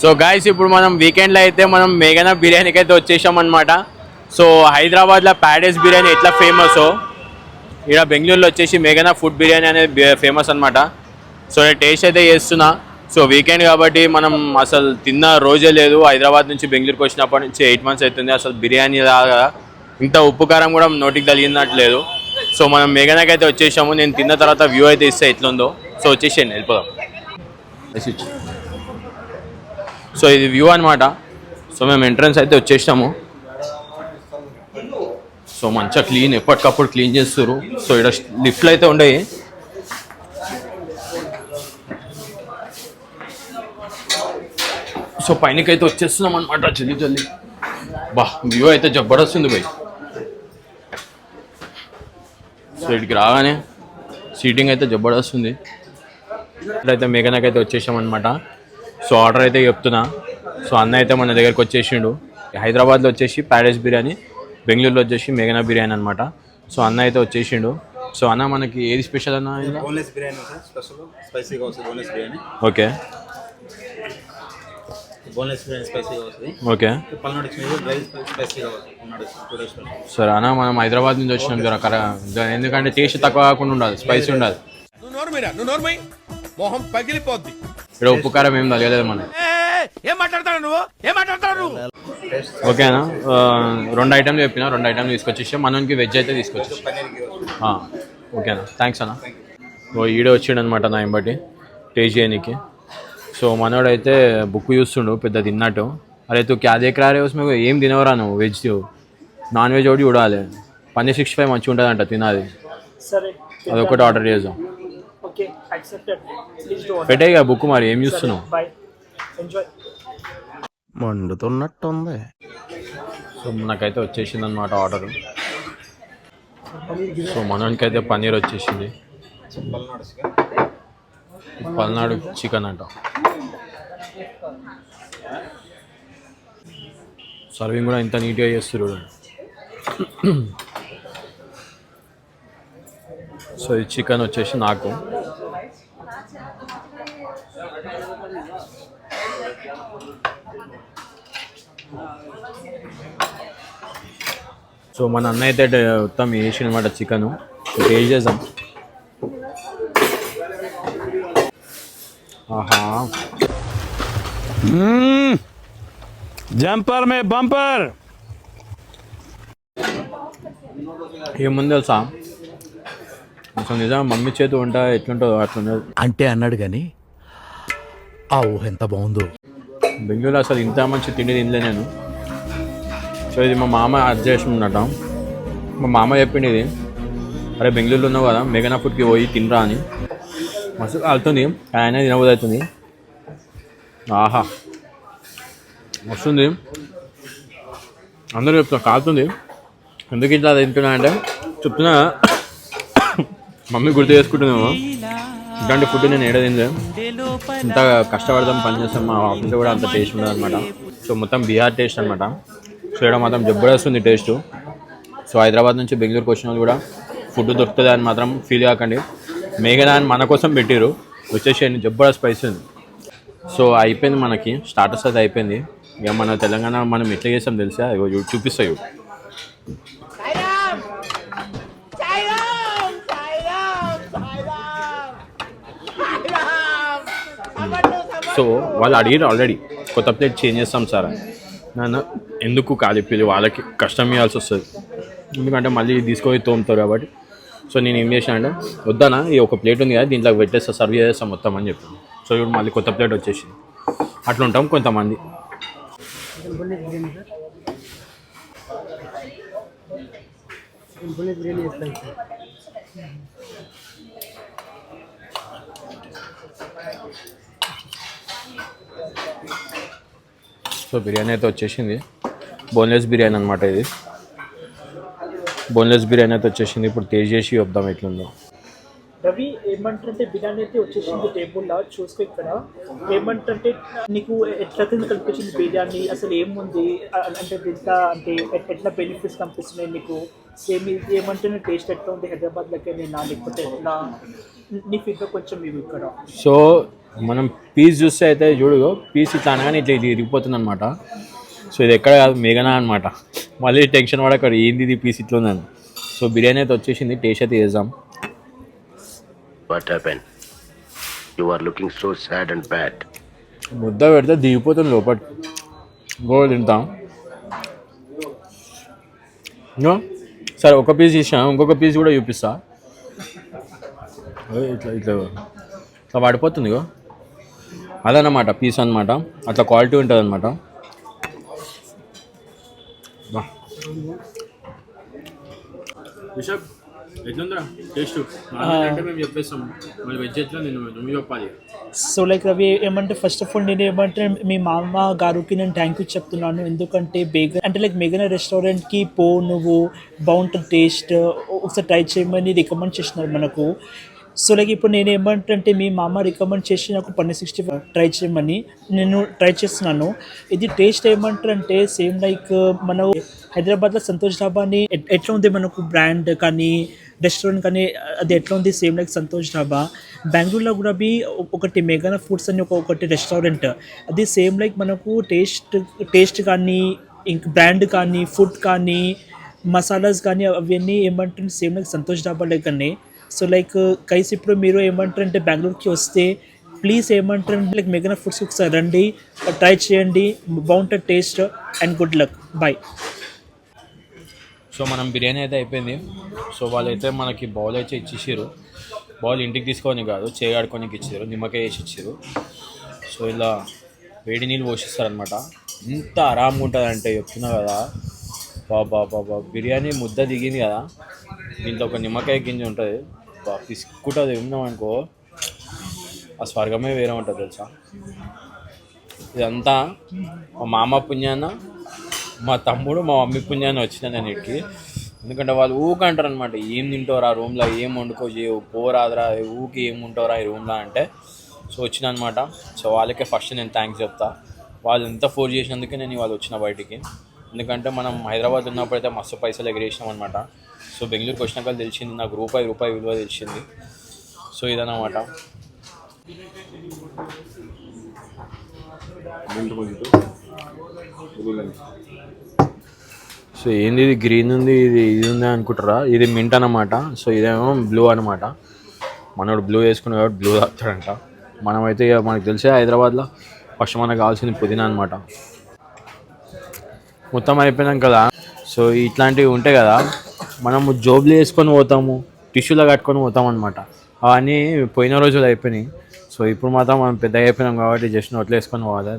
So guys ఇప్పుడు మనం వీకెండ్లో అయితే మనం మేఘనా బిర్యానీకి అయితే వచ్చేసాం అనమాట. సో హైదరాబాద్లో ప్యాడేస్ బిర్యానీ ఎట్లా ఫేమసో ఇక్కడ బెంగళూరులో వచ్చేసి మేఘనా ఫుడ్ బిర్యానీ అనేది ఫేమస్ అనమాట. సో నేను టేస్ట్ అయితే చేస్తున్నా. సో వీకెండ్ కాబట్టి మనం అసలు తిన్న రోజే లేదు. హైదరాబాద్ నుంచి బెంగళూరుకి వచ్చినప్పటి నుంచి 8 months అవుతుంది. అసలు బిర్యానీ లాగా ఇంత ఉప్పు కారం కూడా నోటికి తగిలినట్లేదు. సో మనం మేఘనాకి అయితే వచ్చేసాము. నేను తిన్న తర్వాత వ్యూ అయితే ఇస్తే ఎట్లుందో. సో వచ్చేసేయండి, వెళ్ళిపోదాం. సో ఇది వ్యూ అనమాట. సో మేము ఎంట్రన్స్ అయితే వచ్చేసాము. సో మంచిగా క్లీన్, ఎప్పటికప్పుడు క్లీన్ చేస్తారు. సో ఇక్కడ లిఫ్ట్లు అయితే ఉండేవి. సో పైనకైతే వచ్చేస్తున్నాం అనమాట జల్దీ జల్దీ. బా వ్యూ అయితే జబర్దస్తుంది భయ్. సో ఇక్కడికి రాగానే సీటింగ్ అయితే జబర్దస్తుంది. ఇక్కడైతే మేఘనాకి అయితే వచ్చేసాం అనమాట. సో ఆర్డర్ అయితే చెప్తున్నా. సో అన్న అయితే మన దగ్గరికి వచ్చేసిండు. హైదరాబాద్లో వచ్చేసి ప్యాడేస్ బిర్యానీ, బెంగళూరులో వచ్చేసి మేఘనా బిర్యానీ అనమాట. సో అన్న అయితే వచ్చేసిండు. సో అన్న మనకి ఏది స్పెషల్ అన్న? బోన్లెస్ బిర్యానీ స్పెషల్, స్పైసీగా వస్తుంది boneless biryani. Okay, boneless biryani స్పైసీగా వస్తుంది. ఓకే. పల్నాడు డ్రై స్పైసీగా వస్తుంది. సరే అన్న, మనం హైదరాబాద్ నుంచి వచ్చినాం జర ఎందుకంటే టేస్ట్ తక్కువ కాకుండా ఉండాలి, స్పైసీ ఉండాలి. ఇక్కడ ఉప్పు కారం ఏం తగ్గలేదు మనకి. ఓకేనా? 2 ఐటమ్లు చెప్పినా, 2 ఐటమ్లు తీసుకొచ్చేసాం. మనకి వెజ్ అయితే తీసుకొచ్చేసాం. ఓకేనా, థ్యాంక్స్ అన్న. ఓ ఈడే వచ్చిండు అనమాట నా బట్టి టేస్ట్ చేయడానికి. సో మనోడైతే బుక్ చూస్తుండు పెద్ద తిన్నట్టు. అరే తూ క్యా దేఖ్ రా రే ఉస్మే, ఏం తినవరా నువ్వు? వెజ్ నాన్ వెజ్ ఒకటి చూడాలి. పన్నీర్ 65 మంచిగా ఉంటుందంట, తినాలి. అదొకటి ఆర్డర్ చేద్దాం. పెట్టేగా బుక్. మరి ఏం చూస్తున్నావు? మండుతున్నట్టుంది. సో నాకైతే వచ్చేసింది అనమాట ఆర్డర్. సో మనోనికైతే పన్నీర్ వచ్చేసింది. పల్నాడు చికెన్ అంట. సర్వింగ్ కూడా ఇంత నీట్గా చేస్తారు. సో ఈ చికెన్ వచ్చేసి నాకు. సో మన అన్న అయితే మొత్తం వేసి అనమాట చికెన్. టేస్ట్ చేద్దాం. ఆహా, జంపర్ మే బంపర్. ఏముంది తెలుసా, అసలు నిజంగా మమ్మీ చేతి వంట ఎట్లుంటుందో అట్లుండదు అంటే అన్నాడు కానీ ఆ ఊహ ఎంత బాగుందో. బెంగళూరులో అసలు ఇంత మంచి తిండి తినలే నేను. సో ఇది మా మామ అడ్జస్ట్ చేస్తున్నట. మా మామ చెప్పింది ఇది, అరే బెంగళూరులో ఉన్నావు కదా, మేఘనా ఫుడ్కి పోయి తినరా అని. మస్తు కాలుతుంది, ఆయన తినబోదు అవుతుంది. ఆహా వస్తుంది. అందరూ చెప్తున్నా కాలుతుంది. ఎందుకు ఇట్లా తింటున్నా అంటే చెప్తున్నా, మమ్మీ గుర్తు చేసుకుంటున్నాము. ఇట్లాంటి ఫుడ్ నేను ఏడా తినలే. ఇంత కష్టపడదాం, పని చేస్తాం. మా ఆఫీస్లో కూడా అంత టేస్ట్ ఉండదు అనమాట. సో మొత్తం బీహార్ టేస్ట్ అనమాట. సో ఇక్కడ మాత్రం జబర్దస్తుంది టేస్ట్. సో హైదరాబాద్ నుంచి బెంగళూరుకి వచ్చిన వాళ్ళు కూడా ఫుడ్ దొరుకుతుంది అని మాత్రం ఫీల్ కాకండి. మేఘనా అని మన కోసం పెట్టిరు, వచ్చేసేయండి. జబర్దస్త్ స్పైసీ ఉంది. సో అయిపోయింది, మనకి స్టార్టర్స్ అయితే అయిపోయింది. ఇక మన తెలంగాణ మనం ఎట్లా చేస్తాం తెలుసా, ఇగో చూపిస్తాయి. సో వాళ్ళు అడిగారు ఆల్రెడీ, కొత్త ప్లేట్ చేంజ్ చేస్తాం సార్. నన్ను ఎందుకు కాలిపిల్లి, వాళ్ళకి కష్టం ఇవ్వాల్సి వస్తుంది. ఎందుకంటే మళ్ళీ తీసుకొని తోముతారు కాబట్టి. సో నేను ఏం చేసాను అంటే, వద్దానా ఈ ఒక ప్లేట్ ఉంది కదా, దీంట్లో పెట్టేస్తా, సర్వ్ చేస్తాం మొత్తం అని చెప్పాను. సో ఇప్పుడు మళ్ళీ కొత్త ప్లేట్ వచ్చేసింది. అట్లా ఉంటాం కొంతమంది. సో బిర్యానీ అయితే వచ్చేసింది. బోన్లెస్ బిర్యానీ అనమాట ఇది. బోన్లెస్ బిర్యానీ అయితే వచ్చేసింది. ఇప్పుడు టేస్ట్ చేసి చెప్దాం ఎట్లుందో. రవి ఏమంటే బిర్యానీ అయితే వచ్చేసింది టేబుల్లో చూసుకో. ఇక్కడ ఏమంటే నీకు ఎట్లా కింద కనిపించింది బిర్యానీ, అసలు ఏముంది అంటే ఎట్లా, అంటే ఎట్లా బెనిఫిట్స్ కనిపిస్తున్నాయి నీకు? సేమ్ ఏమంటే టేస్ట్ ఎట్లా ఉంది హైదరాబాద్లోకి, నేను లేకపోతే ఎట్లా నీ ఫీడ్బ్యాక్ కొంచెం ఇవి ఇక్కడ. సో మనం పీస్ చూస్తే అయితే చూడు పీస్ ఇట్లా అనగానే ఇట్లా ఇది ఇరిగిపోతుంది అనమాట. సో ఇది ఎక్కడ కాదు మేఘనా అనమాట. మళ్ళీ టెన్షన్ పడక్కడ ఏంది ఇది పీస్ ఇట్లా ఉందని. సో బిర్యానీ అయితే వచ్చేసింది, టేస్ట్ అయితే చేద్దాం. What happened? You are looking so sad and bad. ముద్ద పెడితే దిగిపోతుంది లోపలికి. ఇంకో తింటాం. ఇంకో సరే ఒక పీస్ ఇచ్చాను, ఇంకొక పీస్ కూడా చూపిస్తా. ఇట్లా ఇట్లా ఇట్లా పడిపోతుంది ఇగో అదన్నమాట పీస్ అనమాట. అట్లా క్వాలిటీ ఉంటుంది అనమాట. బిషప్ ఎట్లుందిరా టేస్ట్ అంటే మేము చెప్పేస్తాం, మళ్ళీ వెజ్ ఎట్లా నేను నువ్వు చెప్పాలి. సో లైక్ రవి ఏమంటే ఫస్ట్ ఆఫ్ ఆల్ నేను ఏమంటే మీ మామ గారికి నేను థ్యాంక్ యూ చెప్తున్నాను. ఎందుకంటే అంటే లైక్ మేఘనా రెస్టారెంట్కి నువ్వు బాగుంటుంది టేస్ట్, ఒకసారి ట్రై చేయమని రికమెండ్ చేసినారు మనకు. సో లైక్ ఇప్పుడు నేను ఏమంటే మీ మామ రికమెండ్ చేసి నాకు పన్నీర్ 65 ట్రై చేయమని నేను ట్రై చేస్తున్నాను. ఇది టేస్ట్ ఏమంటారంటే సేమ్ లైక్ మన హైదరాబాద్లో సంతోష్ డాబాని ఎట్లా ఉంది మనకు బ్రాండ్ కానీ రెస్టారెంట్ కానీ అది ఎట్లా ఉంది సేమ్ లైక్ సంతోష్ డాబా. బెంగళూరులో కూడా ఒకటి మేఘనా ఫుడ్స్ అని ఒకటి రెస్టారెంట్, అది సేమ్ లైక్ మనకు టేస్ట్ కానీ ఇంక బ్రాండ్ కానీ ఫుడ్ కానీ మసాలాస్ కానీ అవన్నీ ఏమంటారు సేమ్ లైక్ సంతోష్ డాబా లెక్కనే. సో లైక్ కైస్ ఇప్పుడు మీరు ఏమంటారంటే బెంగళూరుకి వస్తే ప్లీజ్ ఏమంటారంటే లైక్ మేఘనా ఫుడ్స్ ఒకసారి రండి, ట్రై చేయండి, బాగుంటుంది taste and good luck. Bye. So మనం బిర్యానీ అయితే అయిపోయింది. సో వాళ్ళైతే మనకి బౌల్ అయితే ఇచ్చేసారు. బౌల్ ఇంటికి తీసుకోని కాదు చేయగాడుకోనికి ఇచ్చారు, నిమ్మకాయ వేసి ఇచ్చారు. సో ఇలా వేడి నీళ్ళు పోషిస్తారనమాట. ఎంత ఆరాంగా ఉంటుంది అంటే చెప్తున్నా కదా, బాబా బిర్యానీ ముద్ద దిగింది కదా, దీంట్లో ఒక నిమ్మకాయ గింజ ఉంటుంది, పిసుక్కుంటుంది తిన్నాం అనుకో, ఆ స్వర్గమే వేరే ఉంటుంది తెలుసా. ఇదంతా మా మామ పుణ్యాన, మా తమ్ముడు మా మమ్మీ పుణ్యాన్ని వచ్చిన నేను ఇక్కడికి. ఎందుకంటే వాళ్ళు ఊకి అంటారు అనమాట, ఏం తింటారా రూమ్లో, ఏం వండుకో చేయవు, పోరాదురా ఊకి ఏం ఉంటారా ఈ రూమ్లో అంటే. సో వచ్చిన అనమాట. సో వాళ్ళకే ఫస్ట్ నేను థ్యాంక్స్ చెప్తా. వాళ్ళు ఎంత ఫోర్స్ చేసినందుకే నేను వాళ్ళు వచ్చిన బయటికి. ఎందుకంటే మనం హైదరాబాద్ ఉన్నప్పుడైతే మస్తు పైసలు ఎగిరేసినాం అనమాట. సో బెంగళూరుకి వచ్చినాక తెలిసింది నాకు రూపాయి విలువ తెలిసింది. సో ఇదన్నమాట. సో ఏంది ఇది గ్రీన్ ఉంది, ఇది ఉంది అనుకుంటారా, ఇది మింట్ అన్నమాట. సో ఇదేమో బ్లూ అనమాట. మనోడు బ్లూ వేసుకున్నాడు కాబట్టి బ్లూ తాగుతాడంట. మనమైతే ఇక మనకు తెలిసే హైదరాబాద్లో ఫస్ట్ మనకు కావాల్సింది పుదీనా అనమాట. మొత్తం అయిపోయినాం కదా. సో ఇట్లాంటివి ఉంటాయి కదా, మనము జోబులు వేసుకొని పోతాము, టిష్యూలో కట్టుకొని పోతాం అనమాట. అవన్నీ పోయిన రోజులు అయిపోయినాయి. సో ఇప్పుడు మాత్రం మనం పెద్దగా అయిపోయినాం కాబట్టి జస్ట్ నోట్లు వేసుకొని పోవాలి.